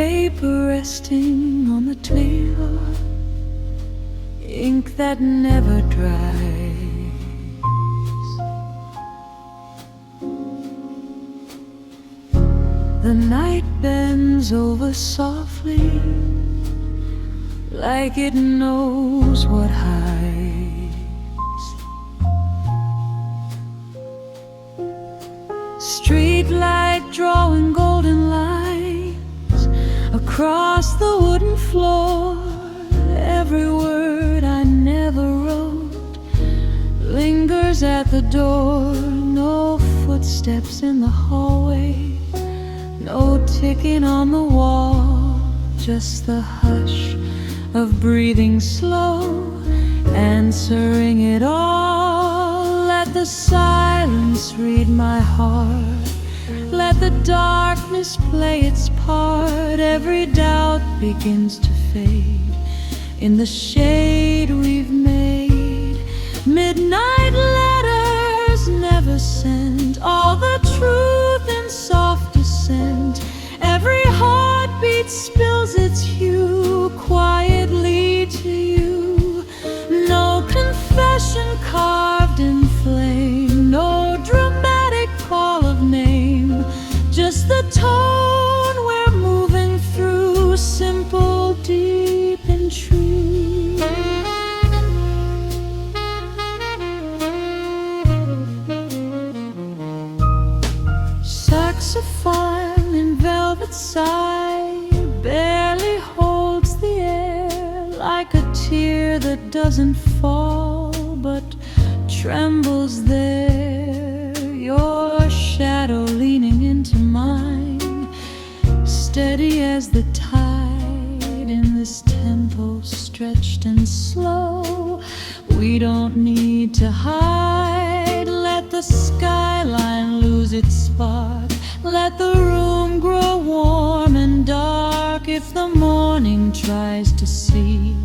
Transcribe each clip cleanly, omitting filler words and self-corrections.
paper resting on the table, ink that never dries. The night bends over softly, like it knows what hides. Street light drawing golden lines across the wooden floor. Every word I never wrote lingers at the door. No footsteps in the hallway, no ticking on the wall, just the hush of breathing slow, answering it all. Let the silence read my heart, let the darkness play its part. Every doubt begins to fade in the shade we've made. Midnight letters never sent, all the truth in soft descent. Every heartbeat spills its hue quietly to you. No confession carved in flame, no dramatic call of name, just the tone we're moving through, simple, deep, and true. Saxophone in velvet side barely holds the air, like a tear that doesn't fall but trembles there. Your shadow leaning into mine, steady as the tide in this tempo stretched and slow. We don't need to hide, let the skyline lose its spark, let the room grow warm and dark. If the morning tries to see,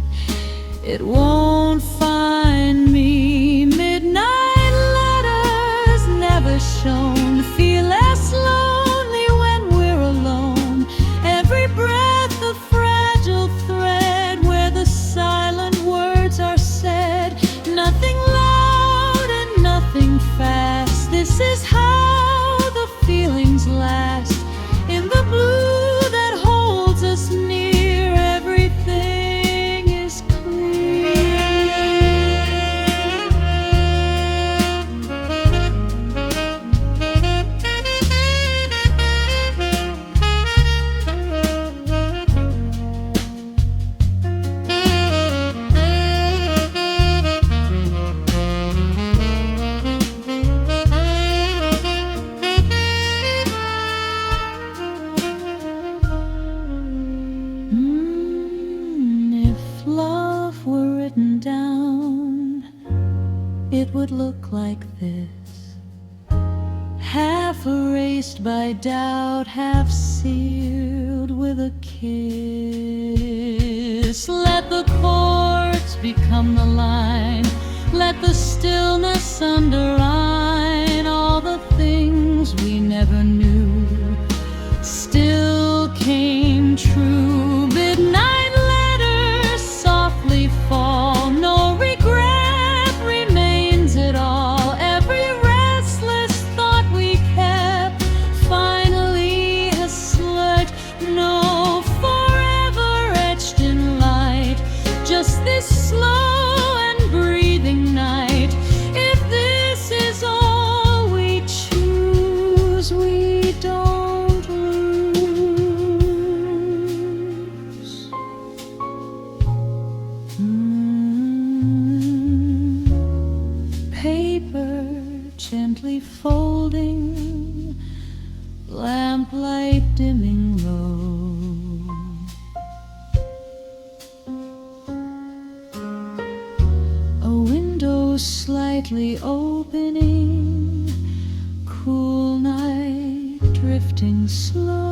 it won't find me. Midnight letters never shown feel less lonely when we're alone. Every breath a fragile thread where the silent words are said. Nothing loud and nothing fast, this is how the feelings last. In the blue that holds us near, everything is down, it would look like this, half erased by doubt, half sealed with a kiss. Let the chords become the line, let the stillness underline all the things we never knew still came true. Midnight letters softly fall, no regret remains at all. Every restless thought we kept finally has slipped. No forever etched in light, just this slow and breathing night. If this is all we choose, we don't lose. Paper gently folding, lamplight dimming low. A window slightly opening, cool night drifting slow.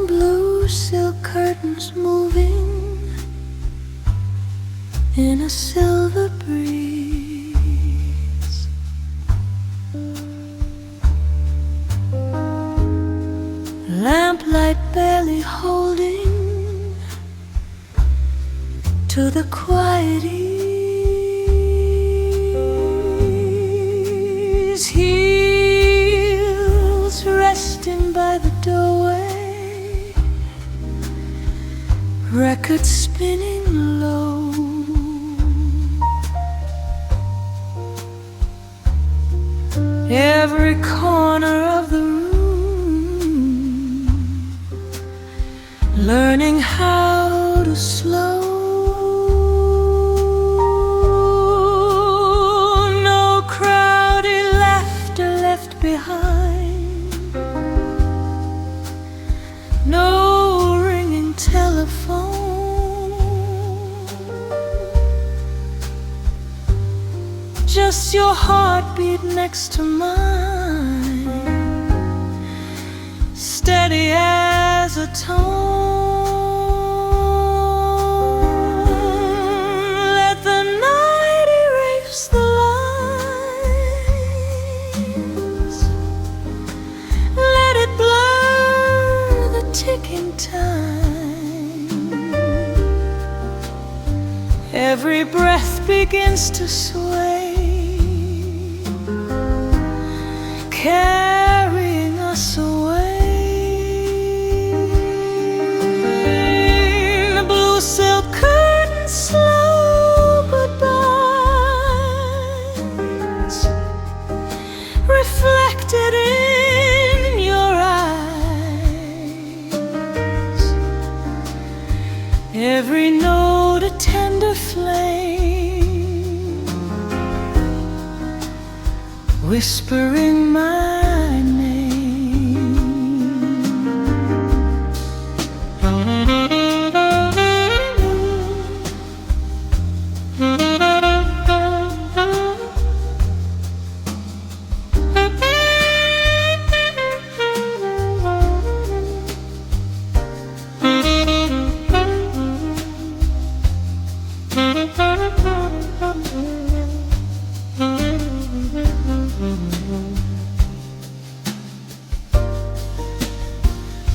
Blue silk curtains moving in a silver breeze. Lamplight barely holding to the quiet ease. Heels resting by the doorway, record spinning low. Every corner of the room learning how to slow. No crowded laughter left behind, no ringing telephone, just your heartbeat next to mine, steady as a tone. Let the night erase the lines, let it blur the ticking time. Every breath begins to sway, carrying us away. The blue silk curtain, slow goodbyes, reflected in your eyes. Every note a tender flame, whispering my name.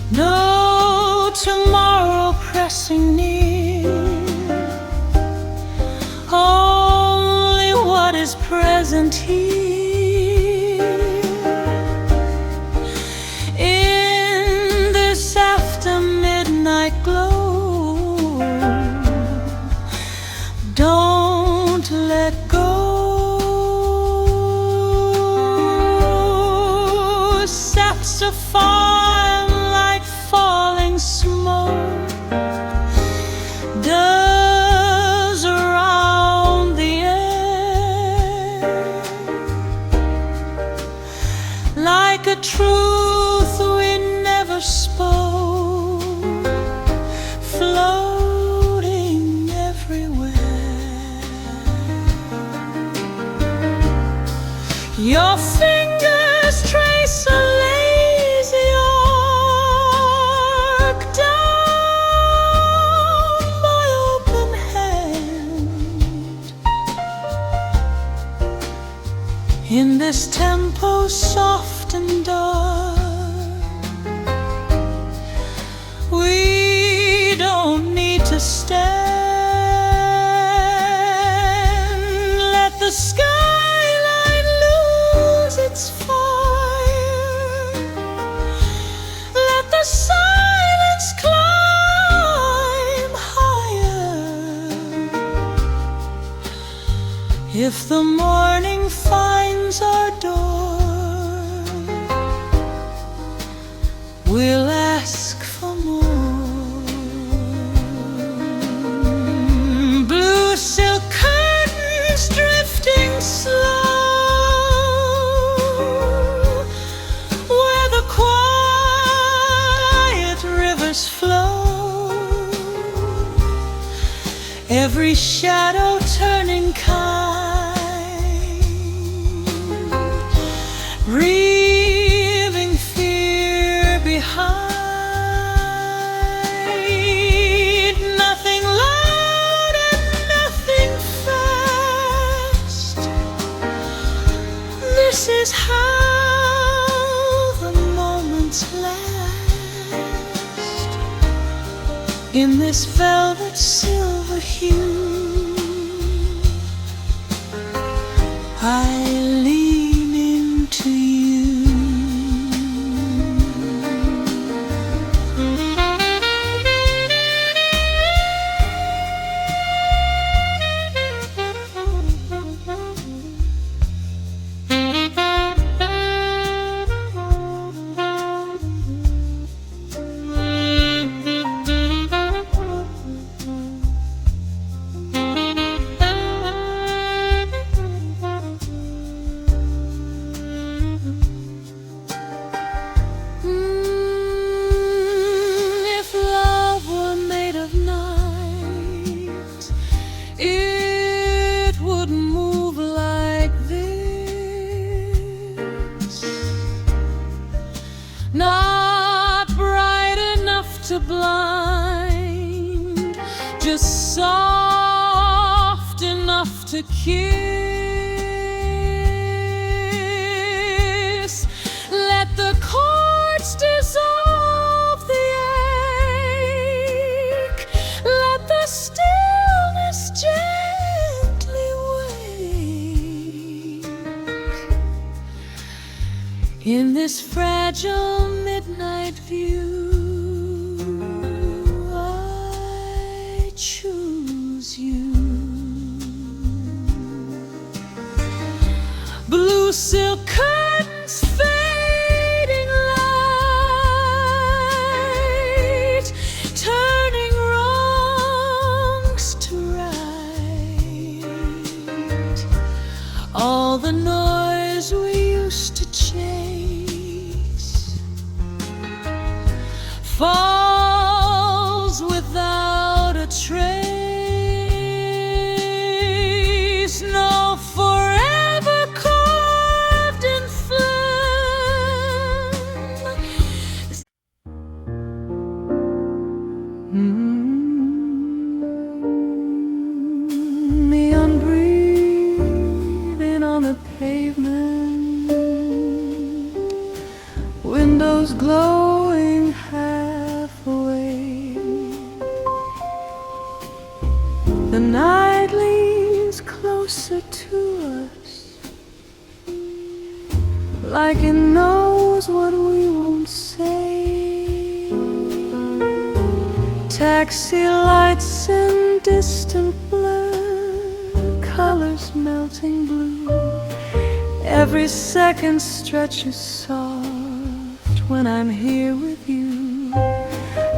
No tomorrow pressing near, only what is present here. In this after midnight glow, don't let go. Saxophone like falling smoke does Your fingers trace a lazy arc down my open hand. In this tempo soft and dark, we don't need to stand. Let the skyline lose its fire. Let the silence climb higher. If the morning finds our door, we'll ask for more. Blue silk curtains drifting slow, where the quiet rivers flow. Every shadow turning kind, leaving fear behind. Nothing loud and nothing fast. This is how the moments last. In this velvet silver hue, I lean into you. If love were made of night, it would move like this. Not bright enough to blind, just soft enough to kiss. Let the chords dissolve the ache. Let the stillness gently wake. In this fragile midnight view, I choose you. Blue silk curtains fading light, turning wrongs to right. All the noise we used to chase falls without a trace. No forever carved in flame. Neon breathing on the pavement, windows glowing half awake. The night leans closer to us, like it knows what we won't say. Taxi lights in distant blur, colors melting blue. Every second stretches soft when I'm here with you.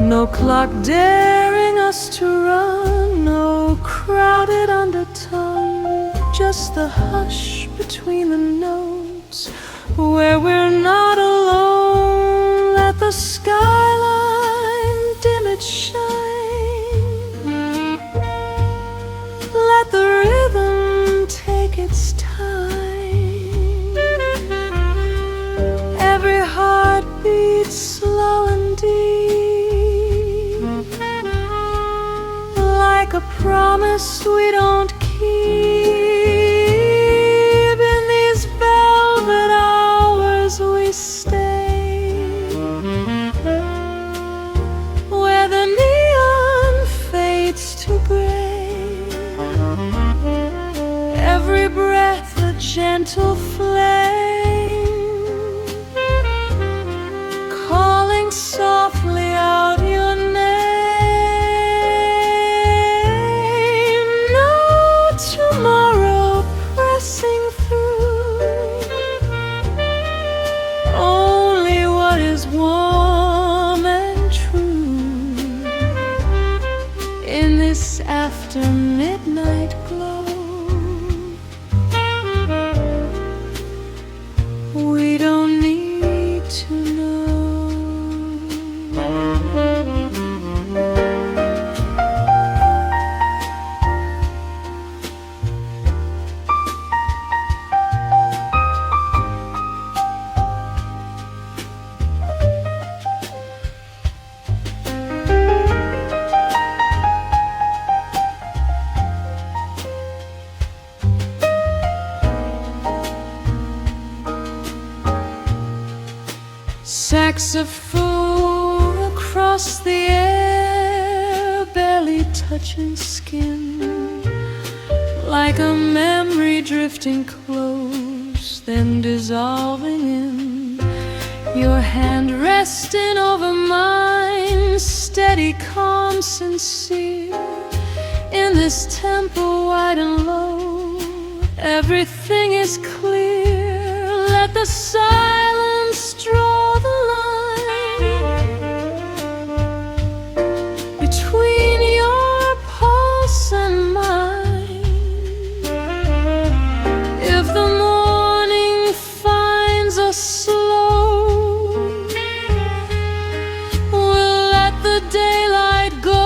No clock daring us to run, no crowded undertone, just the hush between the notes where we're not alone. Let the skyline dim its shine, let the rhythm take its time. promise we don't keep. In these velvet hours we stay, where the neon fades to gray, every breath a gentle flame, calling softly out your name. No tomorrow pressing through, only what is warm and true. In this after midnight glow, we don't need to know. Saxophone across the air, barely touching skin, like a memory drifting close, then dissolving in. Your hand resting over mine, steady, calm, sincere. In this tempo wide and low, everything is clear. Let the silence draw the line between your pulse and mine. If the morning finds us slow, we'll let the daylight go.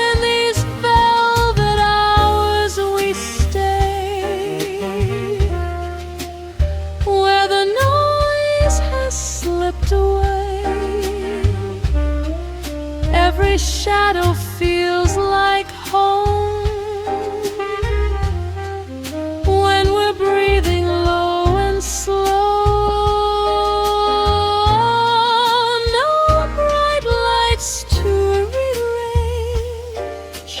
In these velvet hours we stay, where the noise has slipped away, every shadow feels like home. When we're breathing low and slow, no bright lights to rearrange,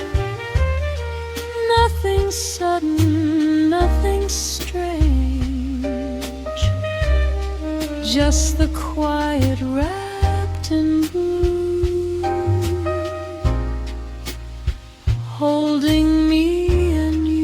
nothing sudden, nothing strange, just the quiet wrapped in blue, holding me and you.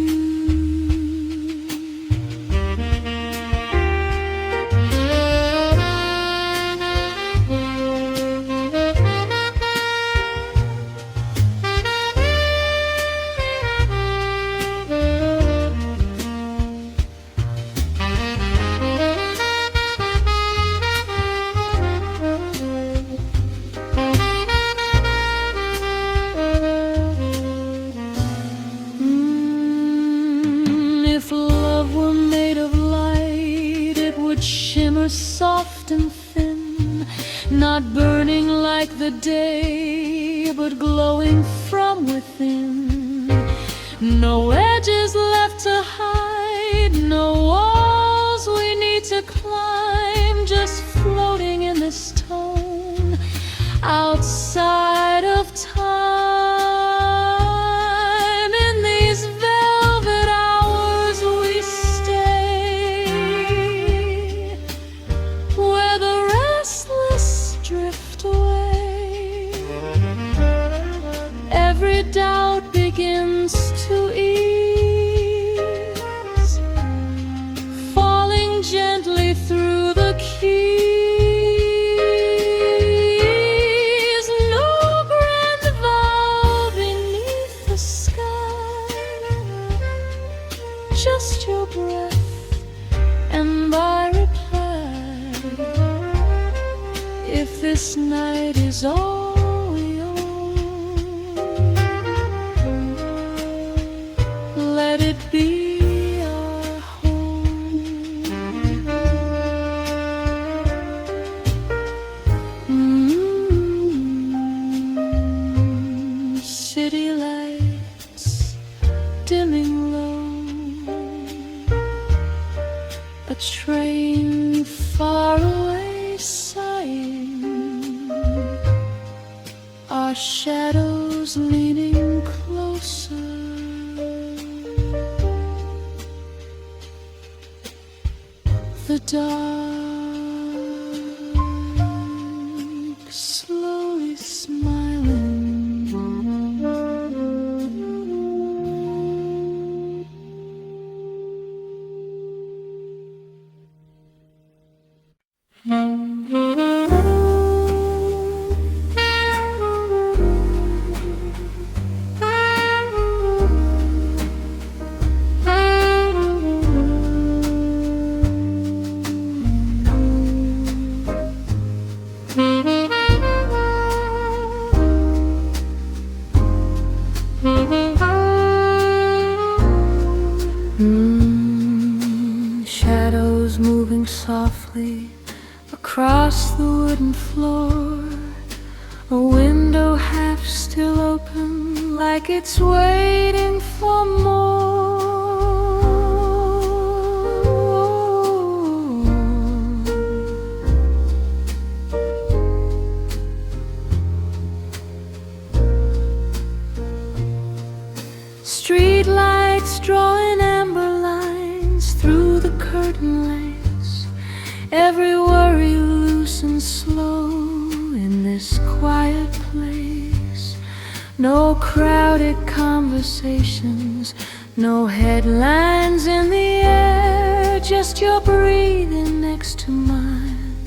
If love were made of light, it would shimmer soft and thin, not burning like the day, but glowing from within. No edges left to hide, no walls we need to climb, just floating in this tone, outside of time. In these velvet hours we stay, where the restless drift away, every doubt begins to ease, falling gently through the keys. No grand vow beneath the sky, just your breath and my reply. If this night is all we own, let it be our home. dimming low, a train far away sighing, our shadows leaning closer. The dark slowly smiling. Shadows moving softly across the wooden floor, a window half still open, like it's waiting for more. Street lights drawing amber lines through the curtain lace, every worry loose and slow in this quiet place. No crowded conversations, no headlines in the air, just your breathing next to mine,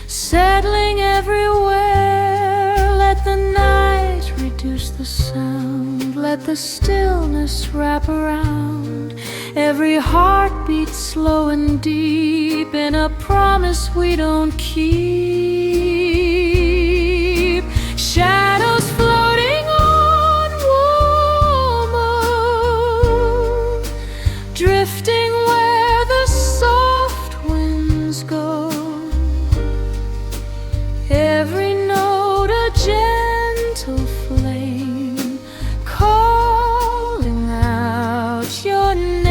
settling everywhere. Let the night reduce the sound, let the stillness wrap around every heartbeat, slow and deep, in a promise we don't keep. Shadows floating on warm moon, drifting where the soft winds go, every note a gentle flame calling out your name.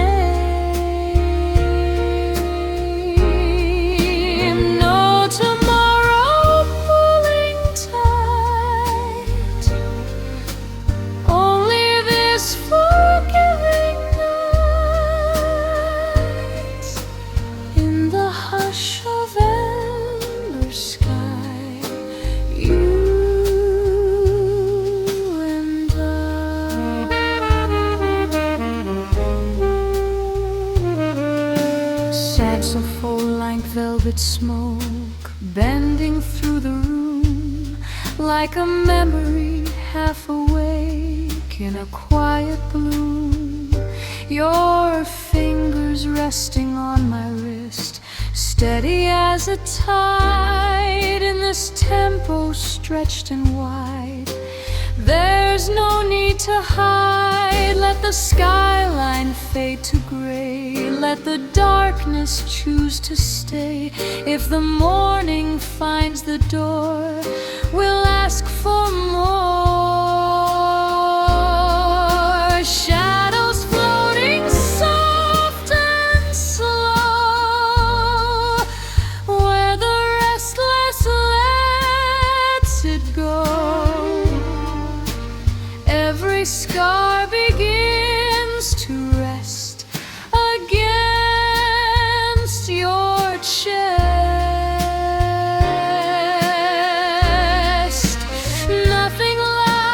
Saxophone like velvet smoke, bending through the room, like a memory half awake in a quiet bloom. Your fingers resting on my wrist, steady as a tide in this tempo stretched and wide. There's no need to hide, let the skyline fade to gray, let the darkness choose to stay. If the morning finds the door, we'll ask for more. Shadows floating soft and slow, where the restless lets it go. Every scar begins to rest against your chest. Nothing lasts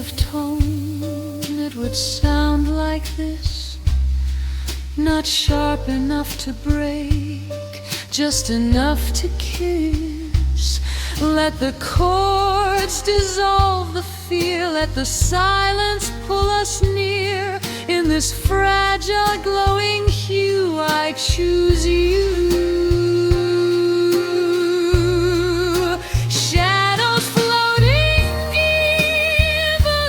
generative tone, it would sound like this. Not sharp enough to break, just enough to kiss. Let the chords dissolve the fear, let the silence pull us near. In this fragile glowing hue, I choose you. Shadows floating in the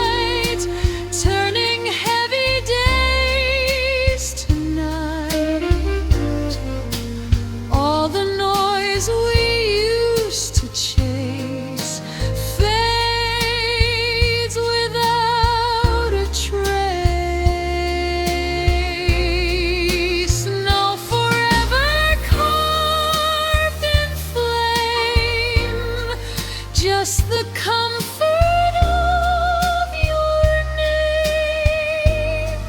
light, turning heavy days to night. All the noise we used to chase fades without a trace. No forever carved in flame, just the comfort of your name.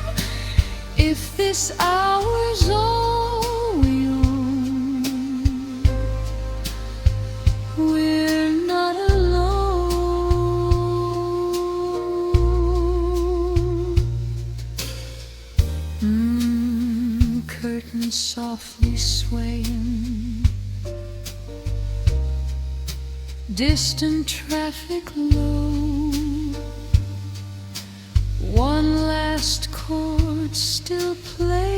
If this hour's all we own, we're not alone. Curtains softly swaying, distant traffic low. One last chord still playing,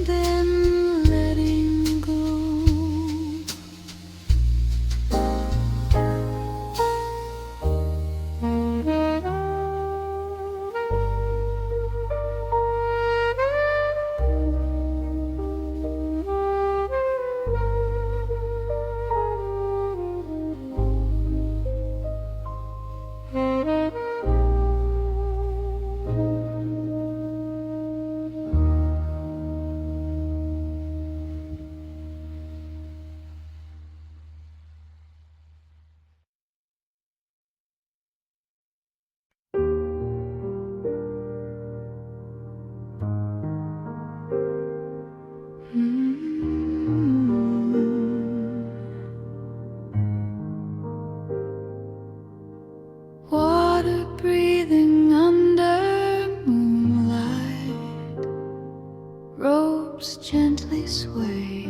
then letting go. Water breathing under moonlight, ropes gently sway.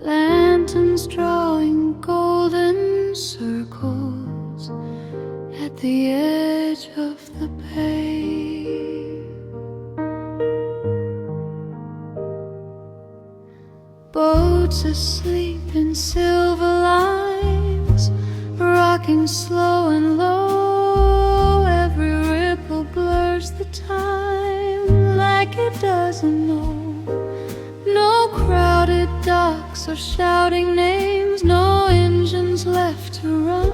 Lanterns drawing golden circles at the edge of the bay. Boats asleep in silver lines, rocking slow and low. Every ripple blurs the time like it doesn't know. No crowded docks or shouting names, no engines left to run.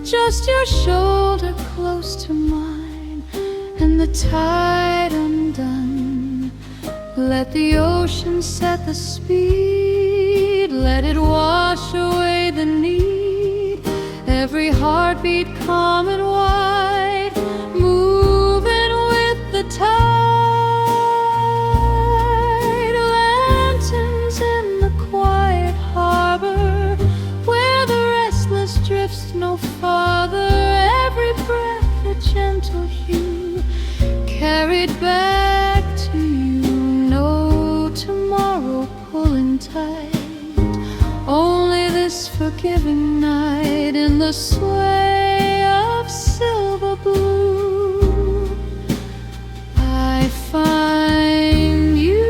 Just your shoulder close to mine and the tide undone. Let the ocean set the speed, let it wash away the need. Every heartbeat calm and wide, moving with the tide. Lanterns in the quiet harbor, where the restless drifts no farther. Every breath a gentle hue, carried back to you. No tomorrow pulling tight, only this forgiving night in the sway of silver blue. I find you.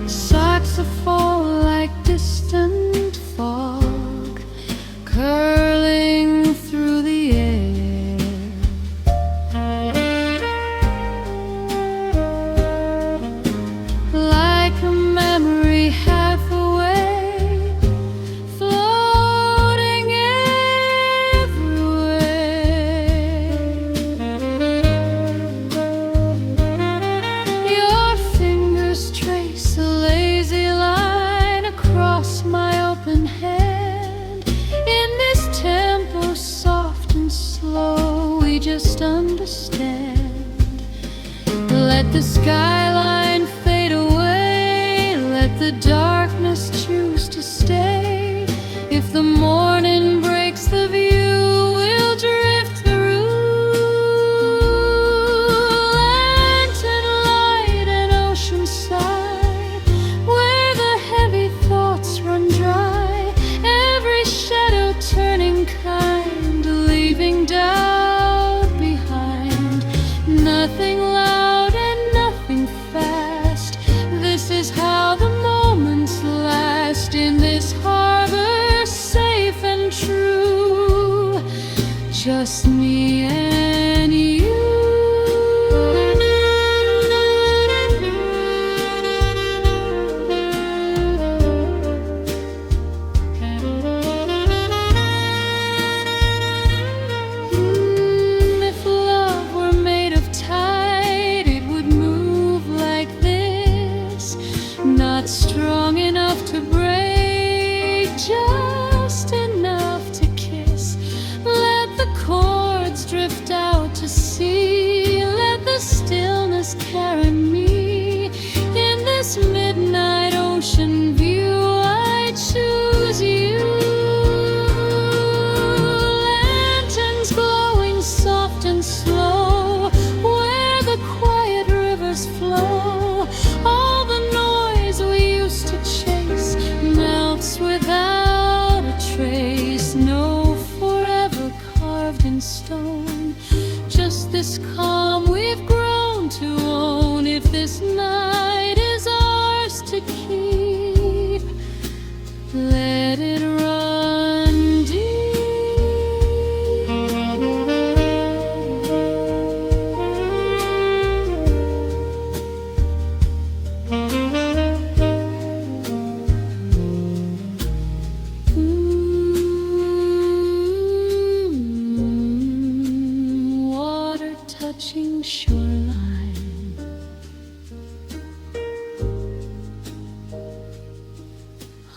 Saxophone like distant fog, curling through the air. skyline fade away. Let the darkness choose to stay. If the morning breaks the view, we'll drift through. Lantern light and ocean side, where the heavy thoughts run dry. Every shadow turning kind, leaving doubt behind. Nothing loud and nothing fast. This is how the moments last in this harbor, safe and true. Just me and you. If love were made of tide, it would move like this. Not strong enough to break, just enough to kiss. Let the chords drift out to sea. Let the stillness carry me. In this midnight ocean view, I choose you. Lanterns glowing soft and slow, where the quiet rivers flow. All the noise we used to chase melts without a trace. No forever carved in stone, just this calm we've grown to own. If this night is ours to keep, let it run deep. Water touching shoreline,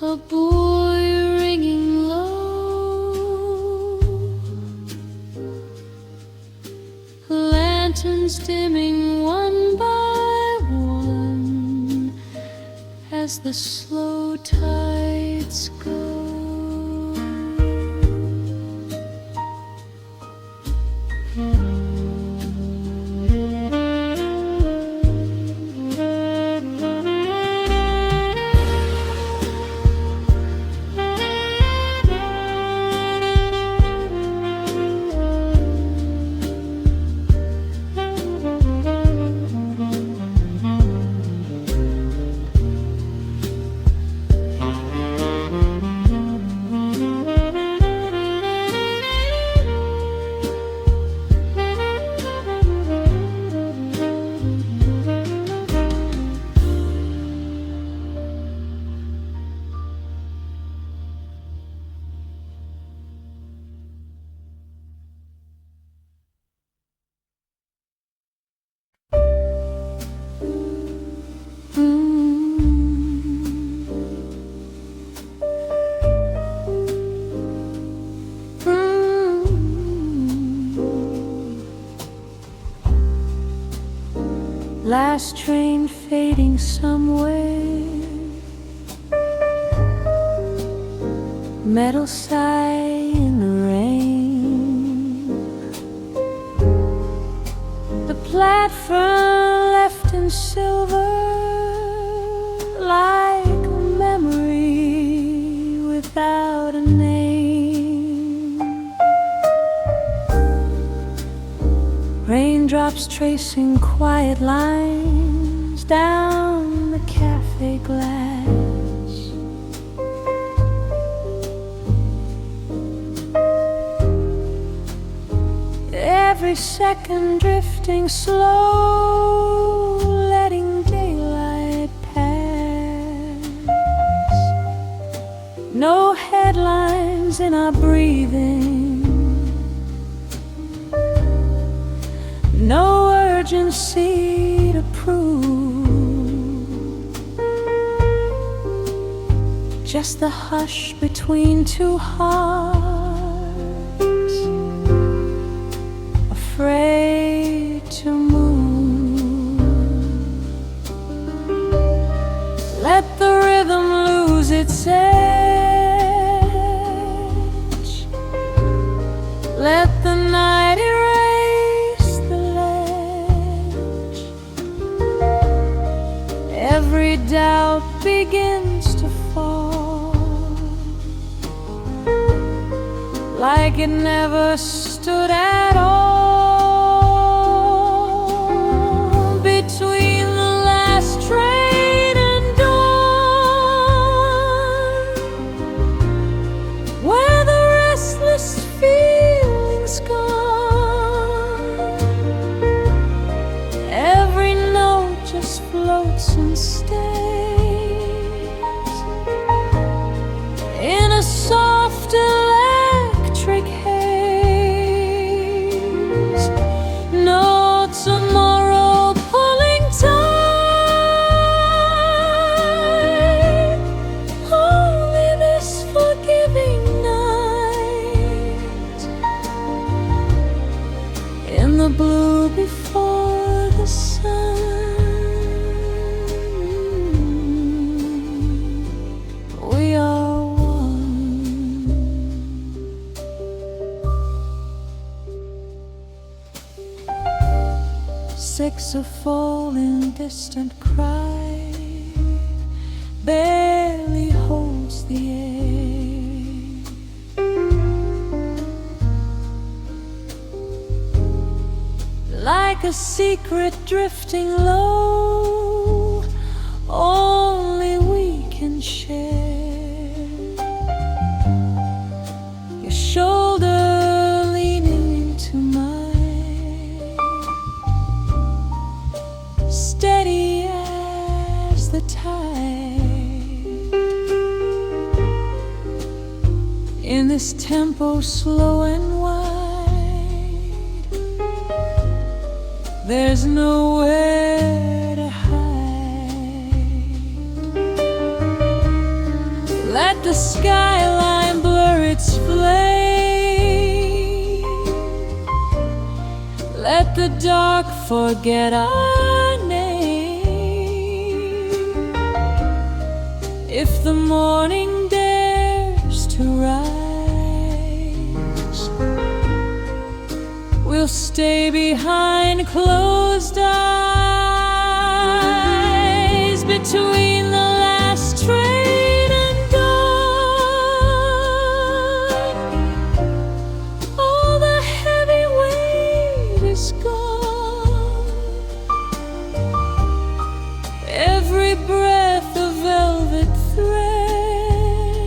a boy ringing low, lanterns dimming one by one as the slow tides go. Last train fading somewhere, metal sigh in the rain. The platform left in silver, like a memory without a name. Raindrops tracing quiet lines down the cafe glass. Every second drifting slow, letting daylight pass. No headlines in our breathing, no urgency to prove, just the hush between two hearts, afraid to move. Let the rhythm lose its edge. Let the night erase the ledge. Every doubt begins to fall, like it never stood at all. Between the last train and dawn, where the restless feeling's gone, every note just floats and stays in a soft electric haze. No tomorrow pulling tight, only this forgiving night. In the blue before the sun, we are one. Saxophone in distant cry barely holds the air, like a secret drifting low, only we can share. Your shoulder leaning into mine, steady as the tide. In this tempo slow and wide, there's nowhere to hide. Let the skyline blur its flame. Let the dark forget our name. If the morning dares to rise, we'll stay behind closed eyes. Between the last train and dawn, all the heavy weight is gone. Every breath a velvet thread,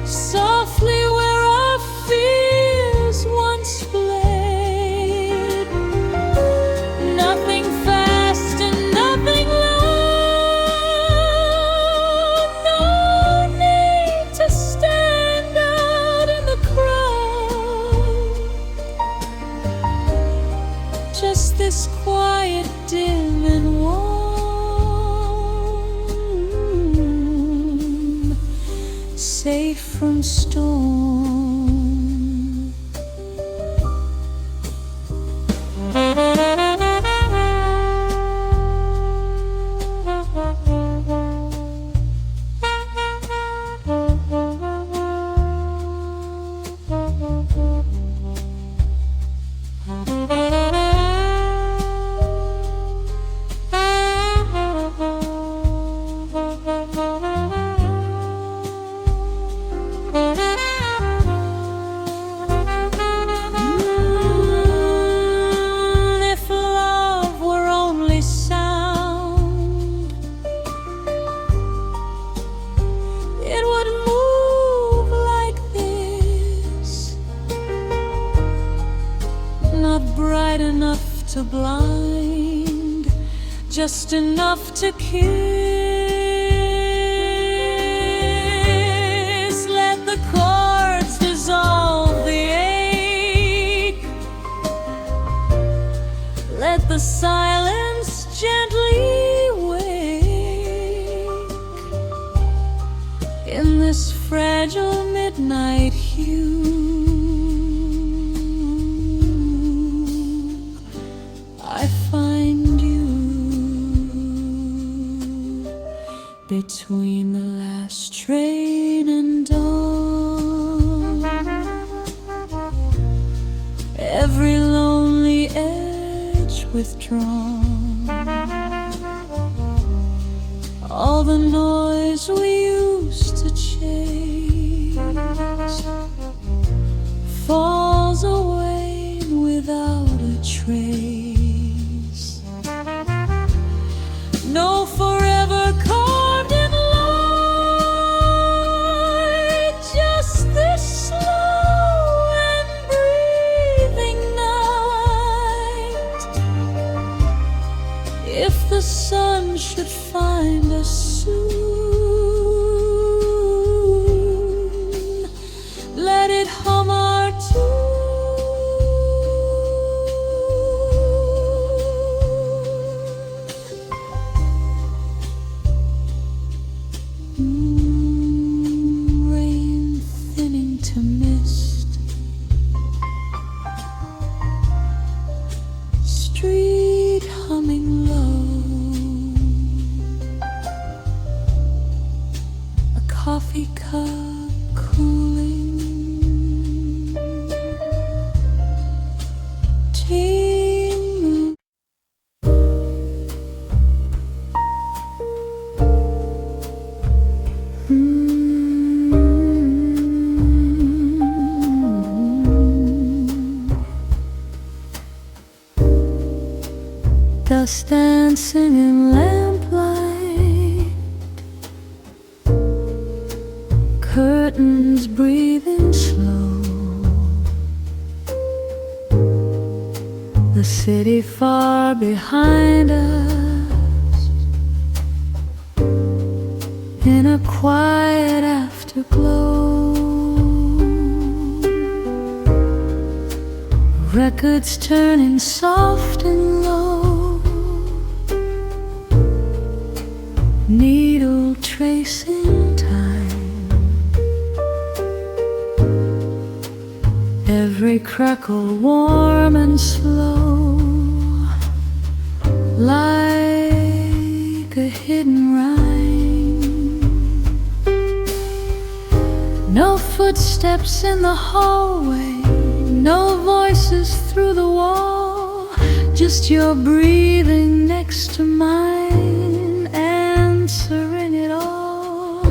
softly where our fears once bled. Nothing fast and nothing long, no need to stand out in the crowd. Just this quiet, dim and warm, safe from storm. If love were only sound, it would move like this, not bright enough to blind, just enough to kiss. Let the chords dissolve the ache. Let the silence gently wake in this fragile midnight hue. I find you. between the last train and dawn. Every lonely edge withdrawn, all the noise we used to chase falls away without a trace. No forever carved in light, just this slow and breathing night. If the sun should find us soon, let it hum our tune. Rain thinning to mist, street humming low, a coffee cup cooling, tea. Dust dancing in lamplight, curtains breathing slow, the city far behind us in a quiet afterglow. Records turning soft and low, needle tracing time, every crackle warm and slow, like a hidden rhyme. No footsteps in the hallway, no voices through the wall, just your breathing next to mine, answering it all.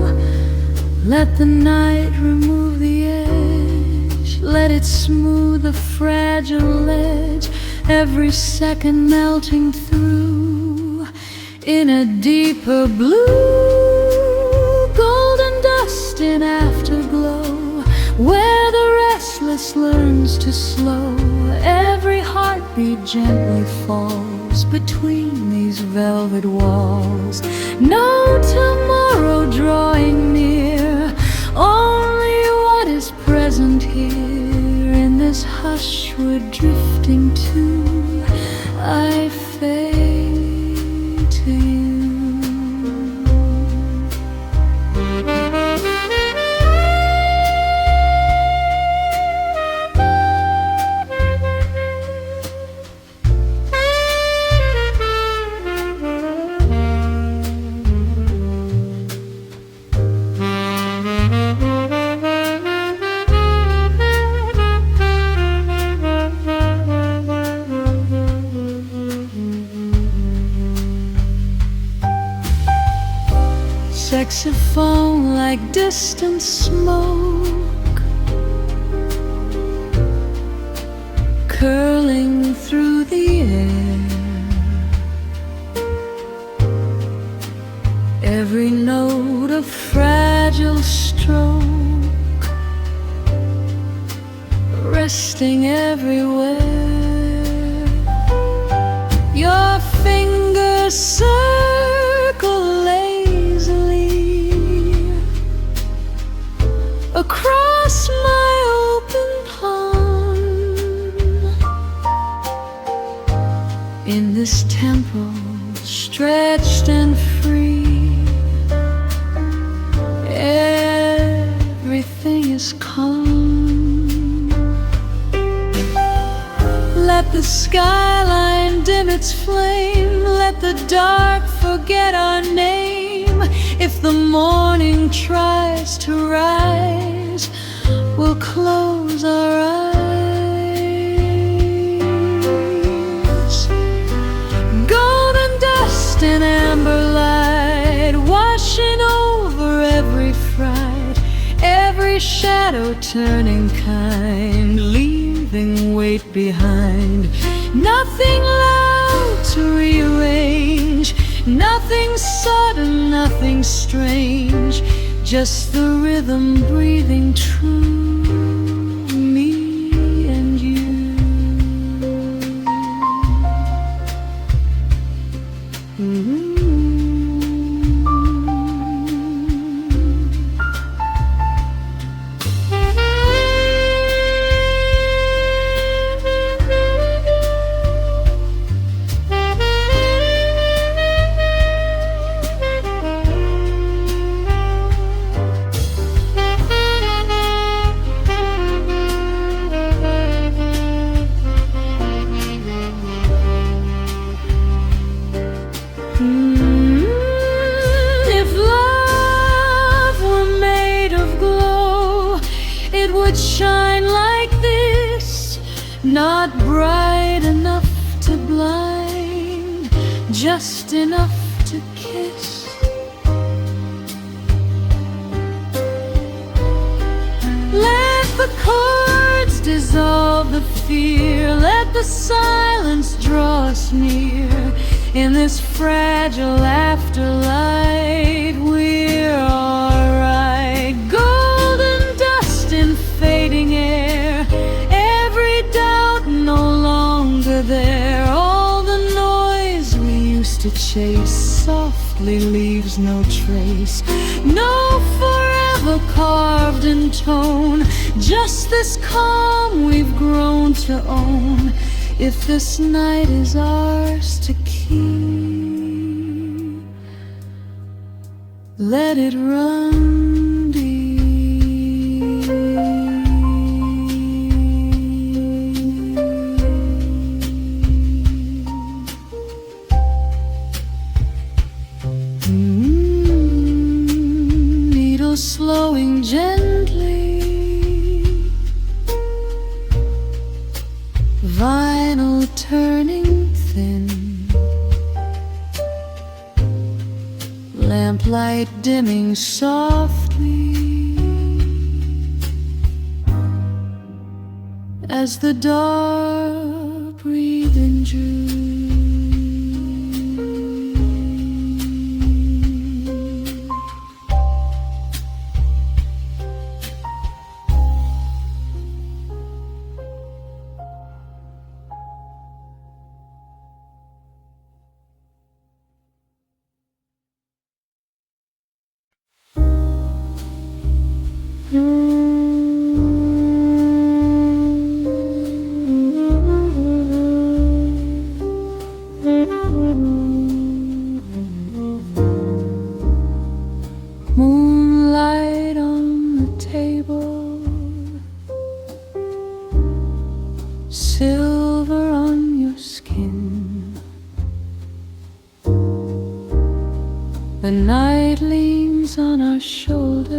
Let the night remove the edge, let it smooth the fragile edge, every second melting through in a deeper blue, golden dust in afterglow, where the restless learns to slow, every heartbeat gently falls between these velvet walls. No tomorrow drawing near, only what is present here. In this hush we're drifting to, I fade to you. Saxophone like distant smoke, curling through the air, every note a fragile stroke, resting everywhere. Your fingers circle across my open palm, in this temple stretched and free, everything is calm. Let the skyline dim its flame, let the dark forget our name. If the morning tries to rise, we'll close our eyes. Golden dust and amber light washing over every fright, every shadow turning kind, leaving weight behind. Nothing loud to rearrange, nothing sudden, nothing strange, just the rhythm breathing true, me and you. If love were made of glow, it would shine like this, not bright enough to blind, just enough to kiss. Let the chords dissolve the fear, let the silence draw us near. In this fragile afterlife, we're alright. Golden dust in fading air, every doubt no longer there. All the noise we used to chase softly leaves no trace. No forever carved in tone, just this calm we've grown to own. If this night is ours to keep, let it run deep. Needles slowing gently, vinyl turning thin, lamplight dimming softly as the dark breathing drew. Moonlight on the table, silver on your skin. The night leans on our shoulders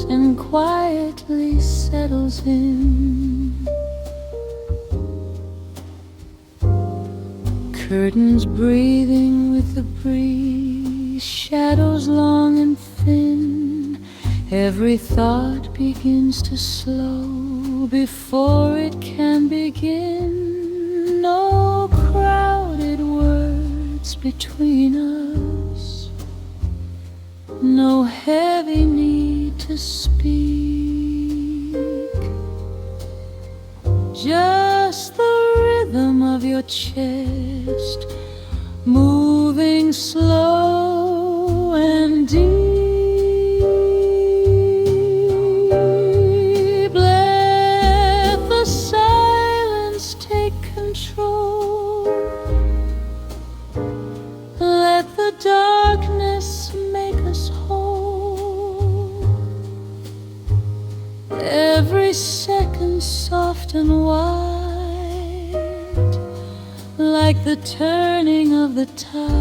and quietly settles in. Curtains breathing with the breeze, shadows long and thin. Every thought begins to slow before it can begin. No crowded words between us, no heavy need to speak, just the rhythm of your chest moving slow and deep. Let the silence take control, let the darkness make us whole. Every second soft and wide, like the turning of the tide.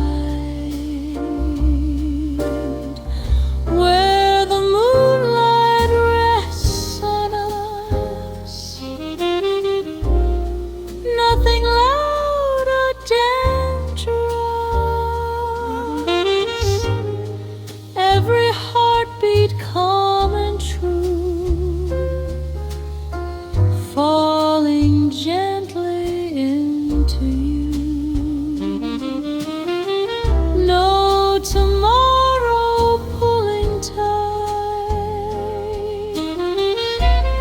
tomorrow pulling tight.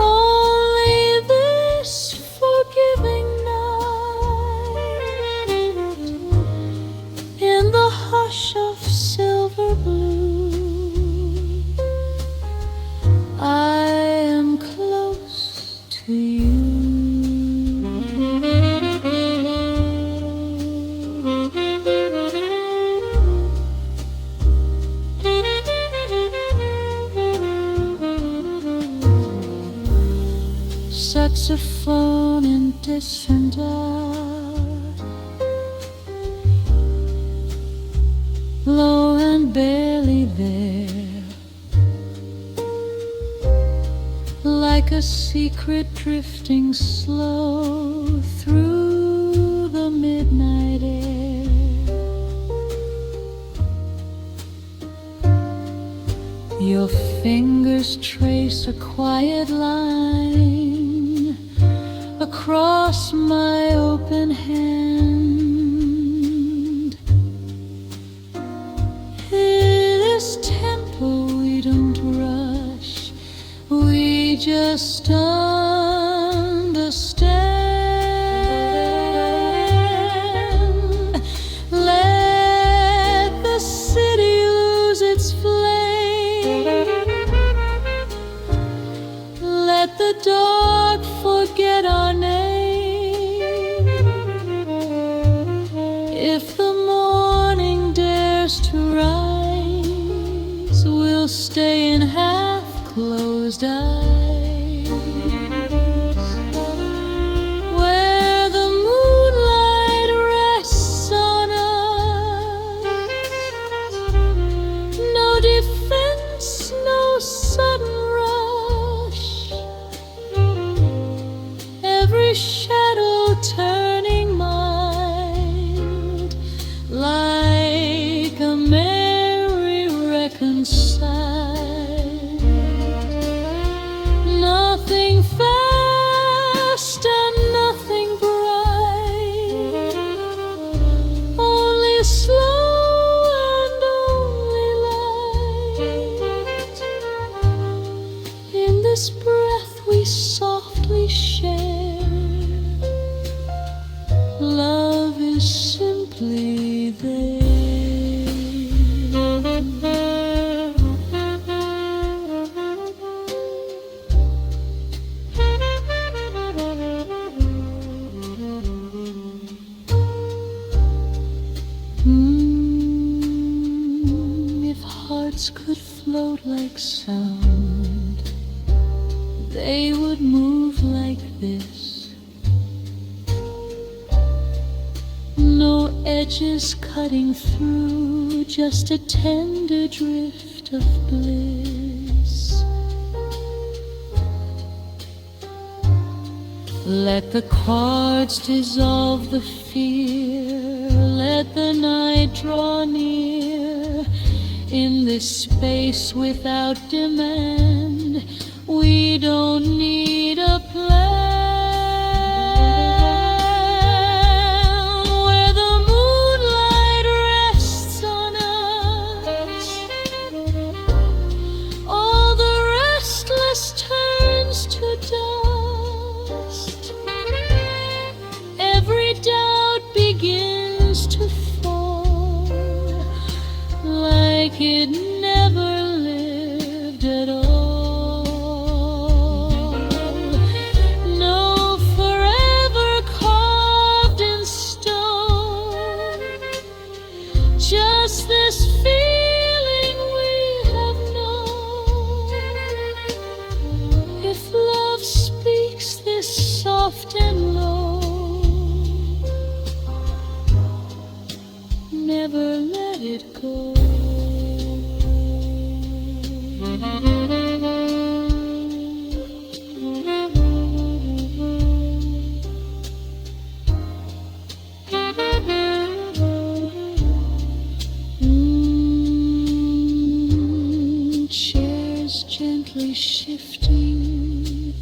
Only this forgiving night, in the hush of silver blue, I am close to you. Saxophone in distant art, low and barely there, like a secret drifting slow through the midnight air. Your fingers trace a quiet line across my open hand. In this tempo we don't rush, we just understand. Let the city lose its flame, let the dark forget our name. If the morning dares to rise, we'll stay in half-closed eyes, where the moonlight rests on us. No defense, no sudden rush, every shadow turning mild, like a merry reconciled. Nothing fast and nothing bright, only slow and only light. In this breath we softly share, love is simply there. If hearts could float like sound, they would move like this. No edges cutting through, just a tender drift of bliss. Let the cards dissolve the fear, let the night draw near. In this space without demand, we don't need a plan. Where the moonlight rests on us, all the restless turns to dust. Every doubt begins to fall, like it never lived at all. No forever carved in stone, just this feeling we have known. If love speaks this soft and low, never let it go. Chairs gently shifting,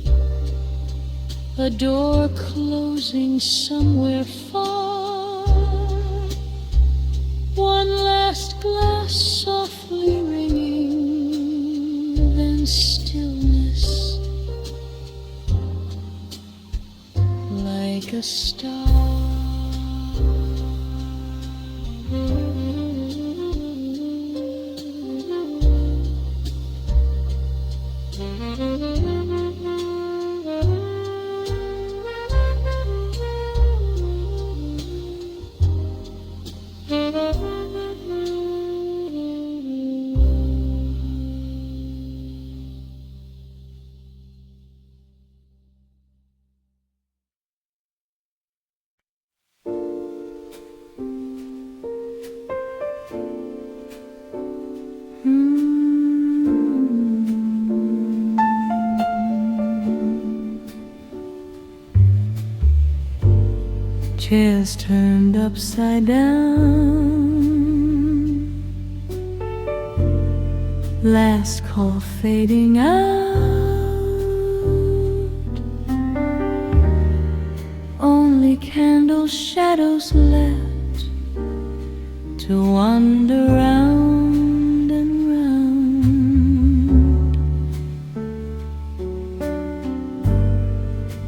a door closing somewhere far. One last glass chairs turned upside down, last call fading out, only candle shadows left to wander round and round.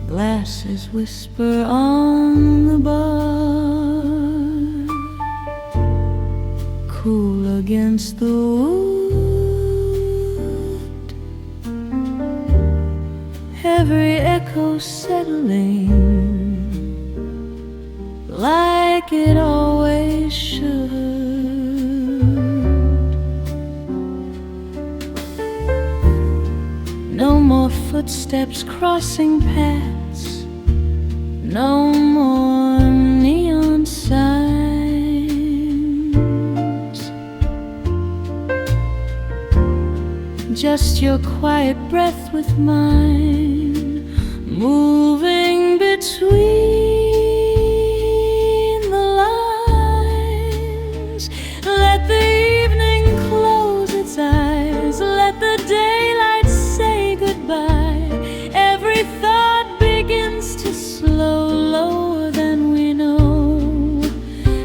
Glasses whisper on the bar, cool against the wood, every echo settling like it always should. No more footsteps crossing paths, no more neon signs, just your quiet breath with mine, moving between the lines. Let the evening close its eyes, let the daylight say goodbye. Every thought begins to slow lower than we know.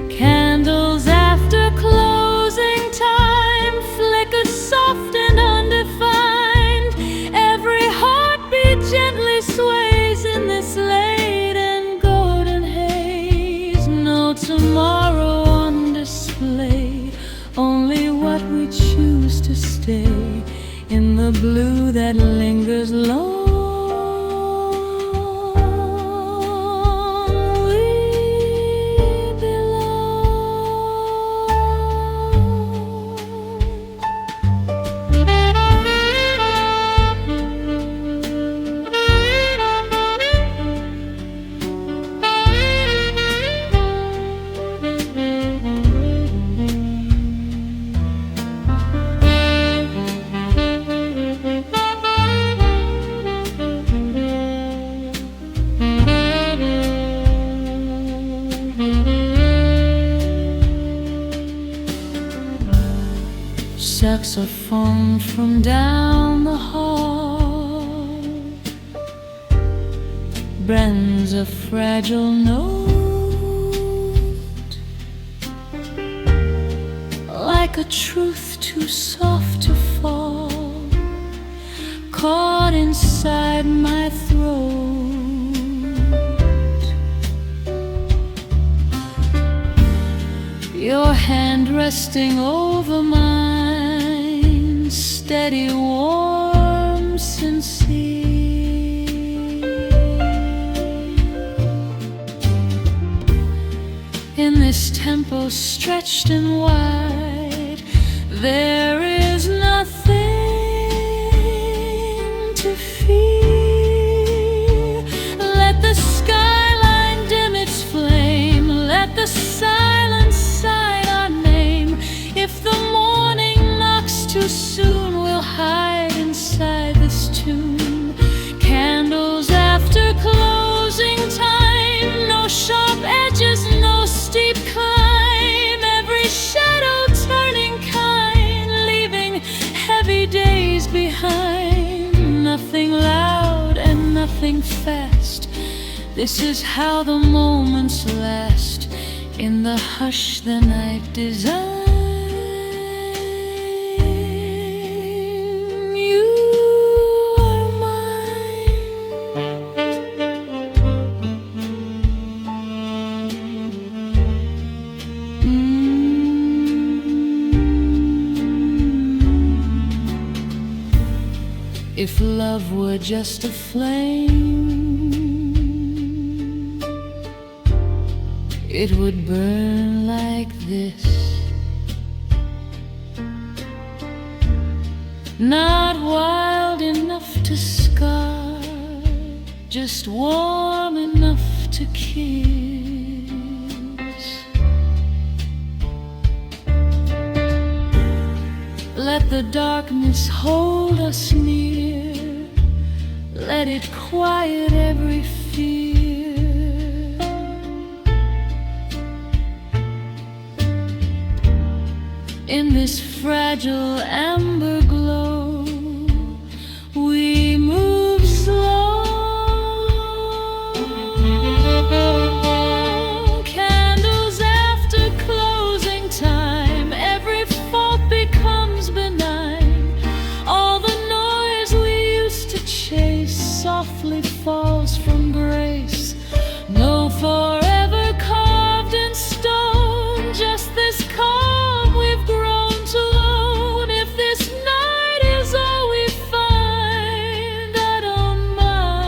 Candles after closing time flicker soft and undefined. Every heartbeat gently sways in this late and golden haze. No tomorrow on display, only what we choose to stay in the blue that lingers long. Saxophone from down the hall bends a fragile note, like a truth too soft to fall, caught inside my throat. Your hand resting over mine, steady, warm, sincere. In this tempo stretched and wide, there is nothing to fear. Let the skyline dim its flame, let the silence sign our name. If the morning knocks too soon, we'll hide inside this tune. Candles after closing time, no sharp edges, no steep climb. Every shadow turning kind, leaving heavy days behind. Nothing loud and nothing fast, this is how the moments last. In the hush the night designed. If love were just a flame, it would burn like this. Not wild enough to scar, just warm enough to kiss. Let the darkness hold us near, let it quiet every fear. In this fragile amber glow, we move slow. Candles after closing time, every fault becomes benign. All the noise we used to chase softly falls from grace. No forever carved in stone, just this calm we've grown to own. If this night is all we find, I don't mind.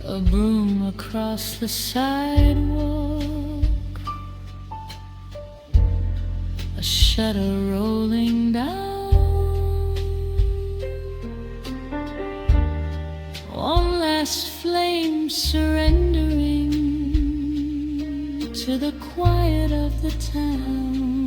A broom across the sidewalk, a shutter rolling down, one last flame surrendering to the quiet of the town.